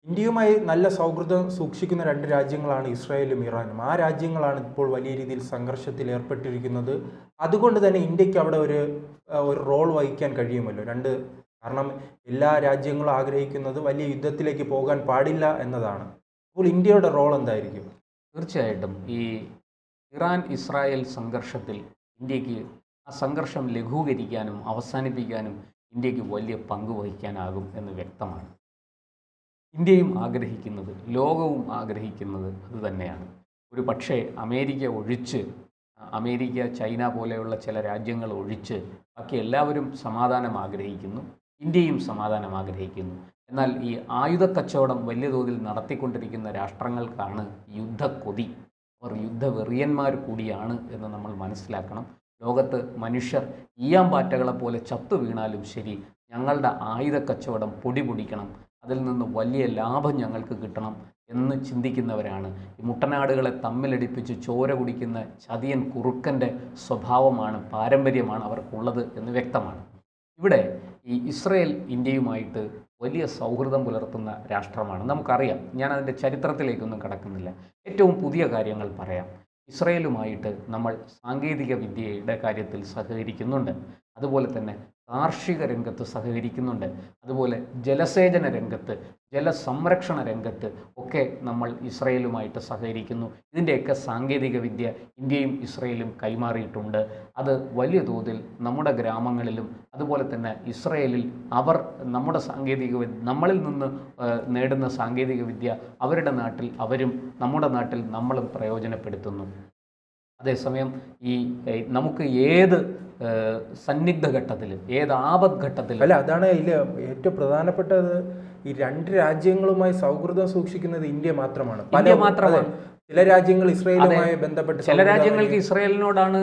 ഇന്ത്യയുമായി നല്ല സൗഹൃദം സൂക്ഷിക്കുന്ന രണ്ട് രാജ്യങ്ങളാണ് ഇസ്രായേലും ഇറാനും. ആ രാജ്യങ്ങളാണ് ഇപ്പോൾ വലിയ രീതിയിൽ സംഘർഷത്തിൽ ഏർപ്പെട്ടിരിക്കുന്നത്. അതുകൊണ്ട് തന്നെ ഇന്ത്യക്ക് അവിടെ ഒരു റോൾ വഹിക്കാൻ കഴിയുമല്ലോ. കാരണം എല്ലാ രാജ്യങ്ങളും ആഗ്രഹിക്കുന്നത് വലിയ യുദ്ധത്തിലേക്ക് പോകാൻ പാടില്ല എന്നതാണ്. അപ്പോൾ ഇന്ത്യയുടെ റോൾ എന്തായിരിക്കും? തീർച്ചയായിട്ടും ഈ ഇറാൻ ഇസ്രായേൽ സംഘർഷത്തിൽ ഇന്ത്യക്ക് ആ സംഘർഷം ലഘൂകരിക്കാനും അവസാനിപ്പിക്കാനും ഇന്ത്യക്ക് വലിയ പങ്ക് വഹിക്കാനാകും എന്ന് വ്യക്തമാണ്. ഇന്ത്യയും ആഗ്രഹിക്കുന്നത്, ലോകവും ആഗ്രഹിക്കുന്നത് അത് തന്നെയാണ്. ഒരു പക്ഷേ അമേരിക്ക, ചൈന പോലെയുള്ള ചില രാജ്യങ്ങൾ ഒഴിച്ച് ബാക്കി എല്ലാവരും സമാധാനം ആഗ്രഹിക്കുന്നു, ഇന്ത്യയും സമാധാനം ആഗ്രഹിക്കുന്നു. എന്നാൽ ഈ ആയുധ കച്ചവടം വലിയ തോതിൽ നടത്തിക്കൊണ്ടിരിക്കുന്ന രാഷ്ട്രങ്ങൾക്കാണ് യുദ്ധക്കൊതി. അവർ യുദ്ധവെറിയന്മാർ കൂടിയാണ് എന്ന് നമ്മൾ മനസ്സിലാക്കണം. ലോകത്ത് മനുഷ്യർ ഈയാമ്പാറ്റകളെ പോലെ ചത്തു വീണാലും ശരി, ഞങ്ങളുടെ ആയുധ കച്ചവടം പൊടിപൊടിക്കണം, അതിൽ നിന്ന് വലിയ ലാഭം ഞങ്ങൾക്ക് കിട്ടണം എന്ന് ചിന്തിക്കുന്നവരാണ്. ഈ മുട്ടനാടുകളെ തമ്മിലടിപ്പിച്ച് ചോര കുടിക്കുന്ന ചതിയൻ കുറുക്കൻ്റെ സ്വഭാവമാണ്, പാരമ്പര്യമാണ് അവർക്കുള്ളത് എന്ന് വ്യക്തമാണ്. ഇവിടെ ഈ ഇസ്രയേൽ ഇന്ത്യയുമായിട്ട് വലിയ സൗഹൃദം പുലർത്തുന്ന രാഷ്ട്രമാണ്. നമുക്കറിയാം, ഞാൻ അതിൻ്റെ ചരിത്രത്തിലേക്കൊന്നും കടക്കുന്നില്ല. ഏറ്റവും പുതിയ കാര്യങ്ങൾ പറയാം. ഇസ്രയേലുമായിട്ട് നമ്മൾ സാങ്കേതിക വിദ്യയുടെ കാര്യത്തിൽ സഹകരിക്കുന്നുണ്ട്. അതുപോലെ തന്നെ കാർഷിക രംഗത്ത് സഹകരിക്കുന്നുണ്ട്. അതുപോലെ ജലസേചന രംഗത്ത്, ജലസംരക്ഷണ രംഗത്ത് ഒക്കെ നമ്മൾ ഇസ്രയേലുമായിട്ട് സഹകരിക്കുന്നു. ഇതിൻ്റെയൊക്കെ സാങ്കേതിക വിദ്യ ഇന്ത്യയും ഇസ്രയേലും കൈമാറിയിട്ടുണ്ട്. അത് വലിയ തോതിൽ നമ്മുടെ ഗ്രാമങ്ങളിലും അതുപോലെ തന്നെ ഇസ്രയേലിൽ അവർ നമ്മളിൽ നിന്ന് നേടുന്ന സാങ്കേതിക വിദ്യ അവരുടെ നാട്ടിൽ അവരും നമ്മുടെ നാട്ടിൽ നമ്മളും പ്രയോജനപ്പെടുത്തുന്നു. അതേസമയം നമുക്ക് ഏത് സന്നിഗ്ധ ഘട്ടത്തിൽ, ഏത് ആപത് ഘട്ടത്തിൽ അതാണ് ഇതിൽ ഏറ്റവും പ്രധാനപ്പെട്ടത്. ഈ രണ്ട് രാജ്യങ്ങളുമായി സൗഹൃദം സൂക്ഷിക്കുന്നത് ഇന്ത്യ മാത്രമാണ്. ചില രാജ്യങ്ങൾ ഇസ്രായേലുമായി ബന്ധപ്പെട്ട്, ചില രാജ്യങ്ങൾക്ക് ഇസ്രായേലിനോടാണ്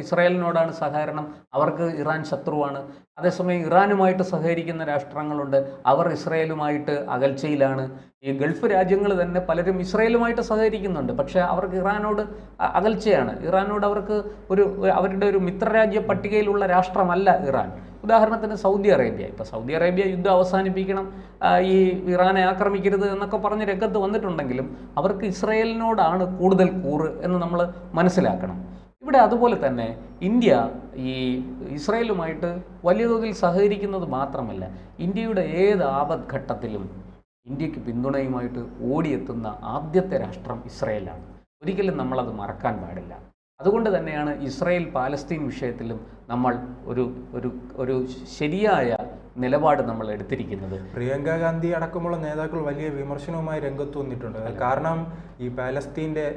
ഇസ്രായേലിനോടാണ് സഹകരണം, അവർക്ക് ഇറാൻ ശത്രുവാണ്. അതേസമയം ഇറാനുമായിട്ട് സഹകരിക്കുന്ന രാഷ്ട്രങ്ങളുണ്ട്, അവർ ഇസ്രായേലുമായിട്ട് അകൽച്ചയിലാണ്. ഈ ഗൾഫ് രാജ്യങ്ങൾ തന്നെ പലരും ഇസ്രായേലുമായിട്ട് സഹകരിക്കുന്നുണ്ട്, പക്ഷേ അവർക്ക് ഇറാനോട് അകൽച്ചയാണ്. ഇറാനോട് അവർക്ക് അവരുടെ ഒരു മിത്രരാജ്യ പട്ടികയിലുള്ള രാഷ്ട്രമല്ല ഇറാൻ. ഉദാഹരണത്തിന് സൗദി അറേബ്യ. ഇപ്പോൾ സൗദി അറേബ്യ യുദ്ധം അവസാനിപ്പിക്കണം, ഈ ഇറാനെ ആക്രമിക്കരുത് എന്നൊക്കെ പറഞ്ഞ് രംഗത്ത് വന്നിട്ടുണ്ടെങ്കിലും അവർക്ക് ഇസ്രായേലിനോടാണ് കൂടുതൽ കൂറ് എന്ന് നമ്മൾ മനസ്സിലാക്കണം. ഇവിടെ അതുപോലെ തന്നെ ഇന്ത്യ ഈ ഇസ്രായേലുമായിട്ട് വലിയ തോതിൽ സഹകരിക്കുന്നത് മാത്രമല്ല, ഇന്ത്യയുടെ ഏത് ആപത്ഘട്ടത്തിലും ഇന്ത്യക്ക് പിന്തുണയുമായിട്ട് ഓടിയെത്തുന്ന ആദ്യത്തെ രാഷ്ട്രം ഇസ്രായേലാണ്. ഒരിക്കലും നമ്മളത് മറക്കാൻ പാടില്ല. അതുകൊണ്ട് തന്നെയാണ് ഇസ്രായേൽ പാലസ്തീൻ വിഷയത്തിലും നമ്മൾ ഒരു ശരിയായ നിലപാട് നമ്മൾ എടുത്തിരിക്കുന്നത്. പ്രിയങ്ക ഗാന്ധി അടക്കമുള്ള നേതാക്കൾ വലിയ വിമർശനവുമായി രംഗത്ത് വന്നിട്ടുണ്ട്. കാരണം ഈ പാലസ്തീൻ്റെ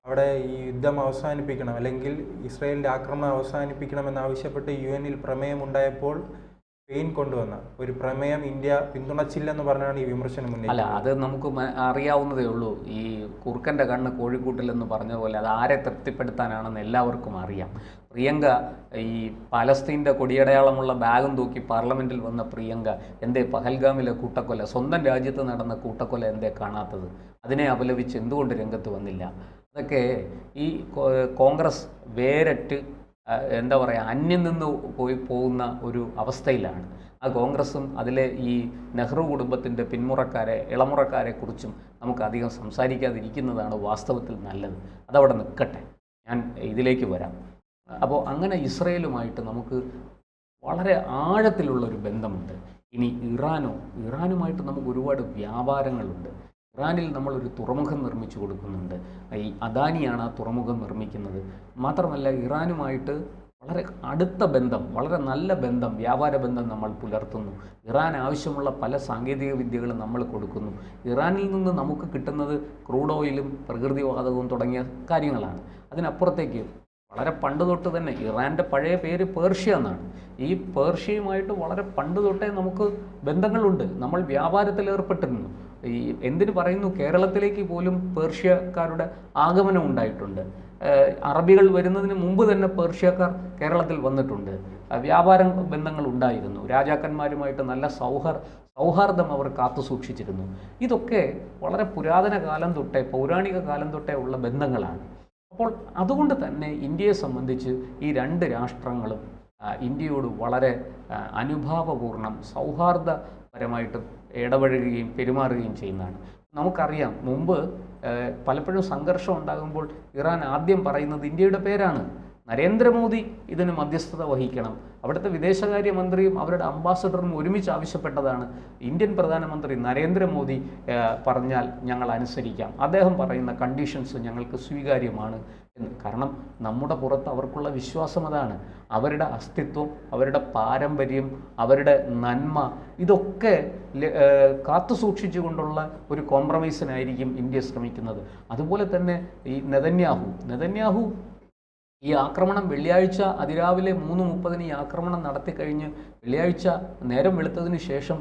അവിടെ ഈ യുദ്ധം അവസാനിപ്പിക്കണം, അല്ലെങ്കിൽ ഇസ്രായേലിൻ്റെ ആക്രമണം അവസാനിപ്പിക്കണം എന്നാവശ്യപ്പെട്ട് UN പ്രമേയമുണ്ടായപ്പോൾ സ്പെയിൻ കൊണ്ടുവന്ന ഒരു പ്രമേയം ഇന്ത്യ പിന്തുണച്ചില്ലെന്ന് പറഞ്ഞാണ് ഈ വിമർശനം അല്ല, അത് നമുക്ക് അറിയാവുന്നതേ ഉള്ളൂ. ഈ കുറുക്കൻ്റെ കണ്ണ് കോഴിക്കൂട്ടിലെന്ന് പറഞ്ഞ പോലെ അത് ആരെ തൃപ്തിപ്പെടുത്താനാണെന്ന് എല്ലാവർക്കും അറിയാം. പ്രിയങ്ക ഈ പാലസ്തീൻ്റെ കൊടിയടയാളമുള്ള ബാഗും തൂക്കി പാർലമെൻറ്റിൽ വന്ന പ്രിയങ്ക എന്തേ പഹൽഗാമിലെ കൂട്ടക്കൊല, സ്വന്തം രാജ്യത്ത് നടന്ന കൂട്ടക്കൊല എന്തേ കാണാത്തത്? അതിനെ അപലപിച്ച് എന്തുകൊണ്ട് രംഗത്ത് വന്നില്ല? അതൊക്കെ ഈ കോൺഗ്രസ് വേരറ്റ് അന്യം നിന്ന് പോകുന്ന ഒരു അവസ്ഥയിലാണ്. ആ കോൺഗ്രസും അതിലെ ഈ നെഹ്റു കുടുംബത്തിൻ്റെ ഇളമുറക്കാരെ കുറിച്ചും നമുക്ക് അധികം സംസാരിക്കാതിരിക്കുന്നതാണ് വാസ്തവത്തിൽ നല്ലത്. അതവിടെ നിൽക്കട്ടെ, ഞാൻ ഇതിലേക്ക് വരാം. അപ്പോൾ അങ്ങനെ ഇസ്രയേലുമായിട്ട് നമുക്ക് വളരെ ആഴത്തിലുള്ളൊരു ബന്ധമുണ്ട്. ഇനി ഇറാനുമായിട്ട് നമുക്ക് ഒരുപാട് വ്യാപാരങ്ങളുണ്ട്. ഇറാനിൽ നമ്മളൊരു തുറമുഖം നിർമ്മിച്ചു കൊടുക്കുന്നുണ്ട്. ഈ അദാനിയാണ് ആ തുറമുഖം നിർമ്മിക്കുന്നത്. മാത്രമല്ല ഇറാനുമായിട്ട് വളരെ അടുത്ത ബന്ധം, വളരെ നല്ല ബന്ധം, വ്യാപാര ബന്ധം നമ്മൾ പുലർത്തുന്നു. ഇറാൻ ആവശ്യമുള്ള പല സാങ്കേതിക വിദ്യകളും നമ്മൾ കൊടുക്കുന്നു. ഇറാനിൽ നിന്ന് നമുക്ക് കിട്ടുന്നത് ക്രൂഡ് ഓയിലും പ്രകൃതിവാതകവും തുടങ്ങിയ കാര്യങ്ങളാണ്. അതിനപ്പുറത്തേക്ക് വളരെ പണ്ട് തൊട്ട് തന്നെ ഇറാൻ്റെ പഴയ പേര് പേർഷ്യ എന്നാണ്. ഈ പേർഷ്യയുമായിട്ട് വളരെ പണ്ട് തൊട്ടേ നമുക്ക് ബന്ധങ്ങളുണ്ട്. നമ്മൾ വ്യാപാരത്തിൽ ഏർപ്പെട്ടിരുന്നു. എന്തിനു പറയുന്നു, കേരളത്തിലേക്ക് പോലും പേർഷ്യക്കാരുടെ ആഗമനം ഉണ്ടായിട്ടുണ്ട്. അറബികൾ വരുന്നതിന് മുമ്പ് തന്നെ പേർഷ്യക്കാർ കേരളത്തിൽ വന്നിട്ടുണ്ട്. വ്യാപാര ബന്ധങ്ങൾ ഉണ്ടായിരുന്നു. രാജാക്കന്മാരുമായിട്ട് നല്ല സൗഹാർദ്ദം അവർ കാത്തു സൂക്ഷിച്ചിരുന്നു. ഇതൊക്കെ വളരെ പുരാതന കാലം തൊട്ടേ, പൗരാണിക കാലം തൊട്ടേ ഉള്ള ബന്ധങ്ങളാണ്. അപ്പോൾ അതുകൊണ്ട് തന്നെ ഇന്ത്യയെ സംബന്ധിച്ച് ഈ രണ്ട് രാഷ്ട്രങ്ങളും ഇന്ത്യയോട് വളരെ അനുഭാവപൂർണ്ണം, സൗഹാർദ്ദപരമായിട്ട് ഇടപഴകുകയും പെരുമാറുകയും ചെയ്യുന്നതാണ്. നമുക്കറിയാം മുമ്പ് പലപ്പോഴും സംഘർഷം ഉണ്ടാകുമ്പോൾ ഇറാൻ ആദ്യം പറയുന്നത് ഇന്ത്യയുടെ പേരാണ്. നരേന്ദ്രമോദി ഇതിന് മധ്യസ്ഥത വഹിക്കണം. അവിടുത്തെ വിദേശകാര്യമന്ത്രിയും അവരുടെ അംബാസഡറും ഒരുമിച്ച് ആവശ്യപ്പെട്ടതാണ് ഇന്ത്യൻ പ്രധാനമന്ത്രി നരേന്ദ്രമോദി പറഞ്ഞാൽ ഞങ്ങൾ അനുസരിക്കാം, അദ്ദേഹം പറയുന്ന കണ്ടീഷൻസ് ഞങ്ങൾക്ക് സ്വീകാര്യമാണ് എന്ന്. കാരണം നമ്മുടെ പുറത്ത് അവർക്കുള്ള വിശ്വാസം അതാണ്. അവരുടെ അസ്തിത്വം, അവരുടെ പാരമ്പര്യം, അവരുടെ നന്മ ഇതൊക്കെ കാത്തു സൂക്ഷിച്ചുകൊണ്ടുള്ള ഒരു കോംപ്രമൈസിനായിരിക്കും ഇന്ത്യ ശ്രമിക്കുന്നത്. അതുപോലെ തന്നെ ഈ നെതന്യാഹു ഈ ആക്രമണം വെള്ളിയാഴ്ച അതിരാവിലെ 3:30 ഈ ആക്രമണം നടത്തിക്കഴിഞ്ഞ് വെള്ളിയാഴ്ച നേരം വെളുത്തതിന് ശേഷം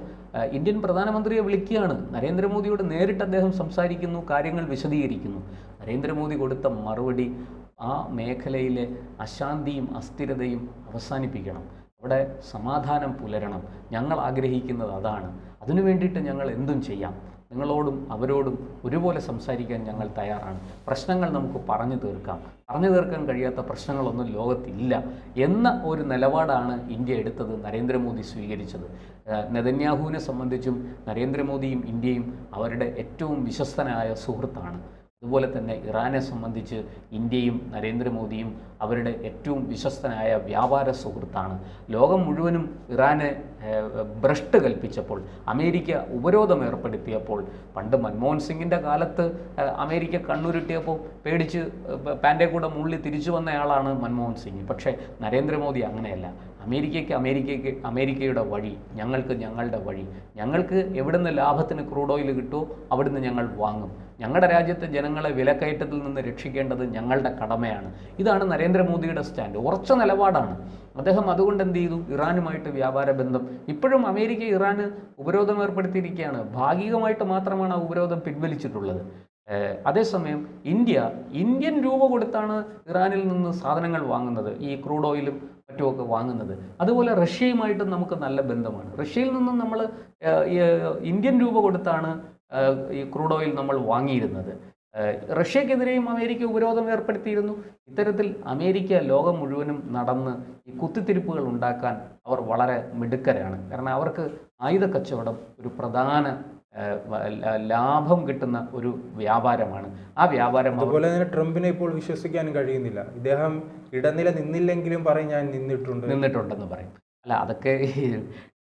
ഇന്ത്യൻ പ്രധാനമന്ത്രിയെ വിളിക്കുകയാണ്. നരേന്ദ്രമോദിയോട് നേരിട്ട് അദ്ദേഹം സംസാരിക്കുന്നു, കാര്യങ്ങൾ വിശദീകരിക്കുന്നു. നരേന്ദ്രമോദി കൊടുത്ത മറുപടി ആ മേഖലയിലെ അശാന്തിയും അസ്ഥിരതയും അവസാനിപ്പിക്കണം, അവിടെ സമാധാനം പുലരണം, ഞങ്ങൾ ആഗ്രഹിക്കുന്നത് അതാണ്, അതിനു വേണ്ടിയിട്ട് ഞങ്ങൾ എന്തും ചെയ്യാം, നിങ്ങളോടും അവരോടും ഒരുപോലെ സംസാരിക്കാൻ ഞങ്ങൾ തയ്യാറാണ്, പ്രശ്നങ്ങൾ നമുക്ക് പറഞ്ഞു തീർക്കാൻ കഴിയാത്ത പ്രശ്നങ്ങളൊന്നും ലോകത്തില്ല എന്ന ഒരു നിലപാടാണ് ഇന്ത്യ എടുത്തത്, നരേന്ദ്രമോദി സ്വീകരിച്ചത്. നെതന്യാഹുവിനെ സംബന്ധിച്ചും നരേന്ദ്രമോദിയും ഇന്ത്യയും അവരുടെ ഏറ്റവും വിശ്വസ്തനായ സുഹൃത്താണ്. അതുപോലെ തന്നെ ഇറാനെ സംബന്ധിച്ച് ഇന്ത്യയും നരേന്ദ്രമോദിയും അവരുടെ ഏറ്റവും വിശ്വസ്തനായ വ്യാപാര സുഹൃത്താണ്. ലോകം മുഴുവനും ഇറാനെ ഭ്രഷ്ട് കൽപ്പിച്ചപ്പോൾ, അമേരിക്ക ഉപരോധം ഏർപ്പെടുത്തിയപ്പോൾ, പണ്ട് മൻമോഹൻ സിംഗിൻ്റെ കാലത്ത് അമേരിക്ക കണ്ണുരുട്ടിയപ്പോൾ പേടിച്ച് പാൻ്റെ കൂടെ മുള്ളി തിരിച്ചു വന്നയാളാണ് മൻമോഹൻ സിംഗ്. പക്ഷേ നരേന്ദ്രമോദി അങ്ങനെയല്ല. അമേരിക്കയുടെ വഴി, ഞങ്ങൾക്ക് ഞങ്ങളുടെ വഴി, ഞങ്ങൾക്ക് എവിടുന്ന് ലാഭത്തിന് ക്രൂഡ് ഓയിൽ കിട്ടുമോ അവിടുന്ന് ഞങ്ങൾ വാങ്ങും, ഞങ്ങളുടെ രാജ്യത്തെ ജനങ്ങളെ വിലക്കയറ്റത്തിൽ നിന്ന് രക്ഷിക്കേണ്ടത് ഞങ്ങളുടെ കടമയാണ്. ഇതാണ് നരേന്ദ്രമോദിയുടെ സ്റ്റാൻഡ്, ഉറച്ച നിലപാടാണ് അദ്ദേഹം. അതുകൊണ്ട് എന്ത് ചെയ്തു? ഇറാനുമായിട്ട് വ്യാപാര ബന്ധം. ഇപ്പോഴും അമേരിക്ക ഇറാന് ഉപരോധം ഏർപ്പെടുത്തിയിരിക്കുകയാണ്. ഭാഗികമായിട്ട് മാത്രമാണ് ആ ഉപരോധം പിൻവലിച്ചിട്ടുള്ളത്. അതേസമയം ഇന്ത്യൻ രൂപ കൊടുത്താണ് ഇറാനിൽ നിന്ന് സാധനങ്ങൾ വാങ്ങുന്നത്, ഈ ക്രൂഡ് ഓയിലും മറ്റുമൊക്കെ വാങ്ങുന്നത്. അതുപോലെ റഷ്യയുമായിട്ടും നമുക്ക് നല്ല ബന്ധമാണ്. റഷ്യയിൽ നിന്നും നമ്മൾ ഇന്ത്യൻ രൂപ കൊടുത്താണ് ഈ ക്രൂഡ് ഓയിൽ നമ്മൾ വാങ്ങിയിരുന്നത്. റഷ്യക്കെതിരെയും അമേരിക്ക ഉപരോധം ഏർപ്പെടുത്തിയിരുന്നു. ഇത്തരത്തിൽ അമേരിക്ക ലോകം മുഴുവനും നടന്ന് ഈ കുത്തിത്തിരിപ്പുകൾ ഉണ്ടാക്കാൻ അവർ വളരെ മിടുക്കരാണ്. കാരണം അവർക്ക് ആയുധ കച്ചവടം ഒരു പ്രധാന ലാഭം കിട്ടുന്ന ഒരു വ്യാപാരമാണ്. ആ വ്യാപാരം അതുപോലെ തന്നെ ട്രംപിനെ ഇപ്പോൾ വിശ്വസിക്കാൻ കഴിയുന്നില്ല. ഇദ്ദേഹം ഇടനില നിന്നില്ലെങ്കിലും പറയും ഞാൻ നിന്നിട്ടുണ്ടെന്ന് പറയും. അല്ല, അതൊക്കെ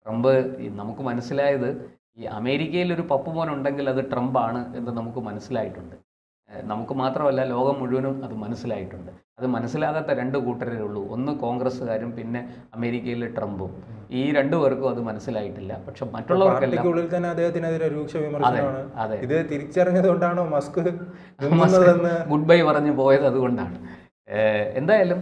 ട്രംപ് നമുക്ക് മനസ്സിലായത് ഈ അമേരിക്കയിൽ ഒരു പപ്പു മോൻ ഉണ്ടെങ്കിൽ അത് ട്രംപാണ് എന്ന് നമുക്ക് മനസ്സിലായിട്ടുണ്ട്. നമുക്ക് മാത്രമല്ല ലോകം മുഴുവനും അത് മനസ്സിലായിട്ടുണ്ട്. അത് മനസ്സിലാകാത്ത രണ്ട് കൂട്ടരേ ഉള്ളൂ. ഒന്ന് കോൺഗ്രസ്സുകാരും പിന്നെ അമേരിക്കയിലെ ട്രംപും. ഈ രണ്ടുപേർക്കും അത് മനസ്സിലായിട്ടില്ല. പക്ഷെ മറ്റുള്ളവർക്കെല്ലാം തന്നെ അദ്ദേഹത്തിനെതിരെ രൂക്ഷ വിമർശനമാണ്. ഇത് തിരിച്ചറിഞ്ഞതുകൊണ്ടാണോ മസ്ക് ഗുഡ് ബൈ പറഞ്ഞു പോയത്? അതുകൊണ്ടാണ്. എന്തായാലും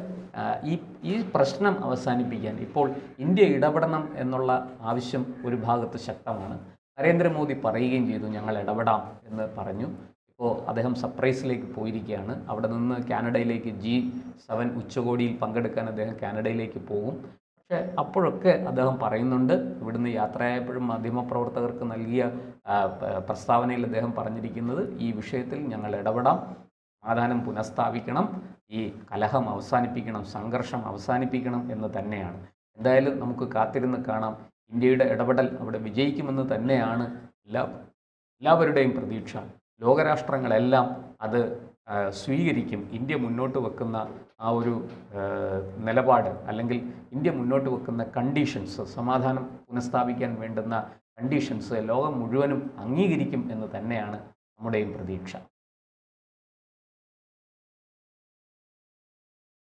ഈ പ്രശ്നം അവസാനിപ്പിക്കാൻ ഇപ്പോൾ ഇന്ത്യ ഇടപെടണം എന്നുള്ള ആവശ്യം ഒരു ഭാഗത്ത് ശക്തമാണ്. നരേന്ദ്രമോദി പറയുകയും ചെയ്തു ഞങ്ങൾ ഇടപെടാം എന്ന് പറഞ്ഞു. ഇപ്പോൾ അദ്ദേഹം സർപ്രൈസിലേക്ക് പോയിരിക്കുകയാണ്. അവിടെ നിന്ന് കാനഡയിലേക്ക് G7 ഉച്ചകോടിയിൽ പങ്കെടുക്കാൻ അദ്ദേഹം കാനഡയിലേക്ക് പോകും. പക്ഷേ അപ്പോഴൊക്കെ അദ്ദേഹം പറയുന്നുണ്ട്, ഇവിടുന്ന് യാത്രയായപ്പോഴും മാധ്യമപ്രവർത്തകർക്ക് നൽകിയ പ്രസ്താവനയിൽ അദ്ദേഹം പറഞ്ഞിരിക്കുന്നത് ഈ വിഷയത്തിൽ ഞങ്ങൾ ഇടപെടാം, സമാധാനം പുനഃസ്ഥാപിക്കണം, ഈ കലഹം അവസാനിപ്പിക്കണം, സംഘർഷം അവസാനിപ്പിക്കണം എന്ന് തന്നെയാണ്. എന്തായാലും നമുക്ക് കാത്തിരുന്ന് കാണാം. ഇന്ത്യയുടെ ഇടപെടൽ അവിടെ വിജയിക്കുമെന്ന് തന്നെയാണ് എല്ലാവരുടെയും പ്രതീക്ഷ. ലോകരാഷ്ട്രങ്ങളെല്ലാം അത് സ്വീകരിക്കും. ഇന്ത്യ മുന്നോട്ട് വെക്കുന്ന ആ ഒരു നിലപാട്, അല്ലെങ്കിൽ ഇന്ത്യ മുന്നോട്ട് വെക്കുന്ന കണ്ടീഷൻസ്, സമാധാനം പുനഃസ്ഥാപിക്കാൻ വേണ്ടുന്ന കണ്ടീഷൻസ് ലോകം മുഴുവനും അംഗീകരിക്കും എന്ന് തന്നെയാണ് നമ്മുടെയും പ്രതീക്ഷ.